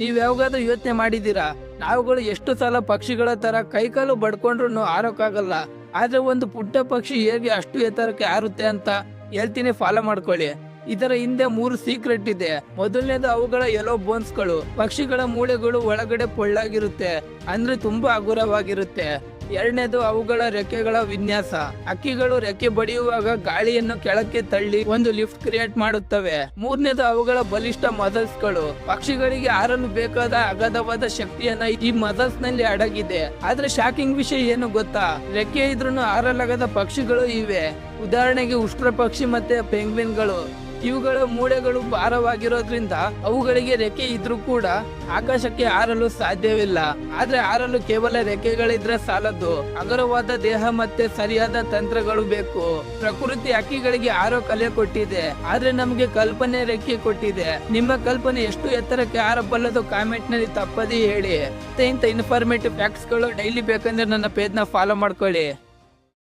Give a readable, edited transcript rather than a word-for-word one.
ನೀವ್ ಯಾವಾಗಾದ್ರೂ ಯೋಚನೆ ಮಾಡಿದೀರಾ, ನಾವುಗಳು ಎಷ್ಟು ಸಲ ಪಕ್ಷಿಗಳ ತರ ಕೈಕಾಲು ಬಡ್ಕೊಂಡ್ರು ಹಾರೋಕ್ಕಾಗಲ್ಲ, ಆದ್ರೆ ಒಂದು ಪುಟ್ಟ ಪಕ್ಷಿ ಹೇಗೆ ಅಷ್ಟು ಎತ್ತರಕ್ಕೆ ಹಾರುತ್ತೆ ಅಂತ ಹೇಳ್ತೀನಿ, ಫಾಲೋ ಮಾಡ್ಕೊಳ್ಳಿ. ಇದರ ಹಿಂದೆ 3 ಸೀಕ್ರೆಟ್ ಇದೆ. ಮೊದಲನೇದು ಅವುಗಳ ಯೆಲ್ಲೋ ಬೋನ್ಸ್ಗಳು. ಪಕ್ಷಿಗಳ ಮೂಳೆಗಳು ಒಳಗಡೆ ಪೊಳ್ಳಾಗಿರುತ್ತೆ, ಅಂದ್ರೆ ತುಂಬಾ ಹಗುರವಾಗಿರುತ್ತೆ. ಎರಡನೇದು ಅವುಗಳ ರೆಕ್ಕೆಗಳ ವಿನ್ಯಾಸ. ಹಕ್ಕಿಗಳು ರೆಕ್ಕೆ ಬಡಿಯುವಾಗ ಗಾಳಿಯನ್ನು ಕೆಳಕ್ಕೆ ತಳ್ಳಿ ಒಂದು ಲಿಫ್ಟ್ ಕ್ರಿಯೇಟ್ ಮಾಡುತ್ತವೆ. ಮೂರನೇದು ಅವುಗಳ ಬಲಿಷ್ಠ ಮಸಲ್ಸ್ ಗಳು. ಪಕ್ಷಿಗಳಿಗೆ ಹಾರಲು ಬೇಕಾದ ಅಗಾಧವಾದ ಶಕ್ತಿಯನ್ನ ಈ ಮಸಲ್ಸ್ ನಲ್ಲಿ ಅಡಗಿದೆ. ಆದ್ರೆ ಶಾಕಿಂಗ್ ವಿಷಯ ಏನು ಗೊತ್ತಾ, ರೆಕ್ಕೆ ಇದ್ರೂ ಹಾರಲಾಗದ ಪಕ್ಷಿಗಳು ಇವೆ. ಉದಾಹರಣೆಗೆ ಉಷ್ಟ್ರ ಪಕ್ಷಿ ಮತ್ತೆ ಪೆಂಗ್ವಿನ್ಗಳು. ಇವುಗಳ ಮೂಳೆಗಳು ಭಾರವಾಗಿರೋದ್ರಿಂದ ಅವುಗಳಿಗೆ ರೆಕ್ಕೆ ಇದ್ರೂ ಕೂಡ ಆಕಾಶಕ್ಕೆ ಹಾರಲು ಸಾಧ್ಯವಿಲ್ಲ. ಆದ್ರೆ ಹಾರಲು ಕೇವಲ ರೆಕ್ಕೆಗಳಿದ್ರೆ ಸಾಲದು, ಹಗುರವಾದ ದೇಹ ಮತ್ತೆ ಸರಿಯಾದ ತಂತ್ರಗಳು ಬೇಕು. ಪ್ರಕೃತಿ ಹಕ್ಕಿಗಳಿಗೆ ಹಾರೋ ಕಲೆ ಕೊಟ್ಟಿದೆ, ಆದ್ರೆ ನಮಗೆ ಕಲ್ಪನೆ ರೆಕ್ಕೆ ಕೊಟ್ಟಿದೆ. ನಿಮ್ಮ ಕಲ್ಪನೆ ಎಷ್ಟು ಎತ್ತರಕ್ಕೆ ಹಾರಬಲ್ಲದು ಕಾಮೆಂಟ್ ನಲ್ಲಿ ತಪ್ಪದೇ ಹೇಳಿ. ಇಂಥ ಇನ್ಫಾರ್ಮೇಟಿವ್ ಫ್ಯಾಕ್ಟ್ಸ್ ಗಳು ಡೈಲಿ ಬೇಕಂದ್ರೆ ನನ್ನ ಪೇಜ್ ನ ಫಾಲೋ ಮಾಡ್ಕೊಳ್ಳಿ.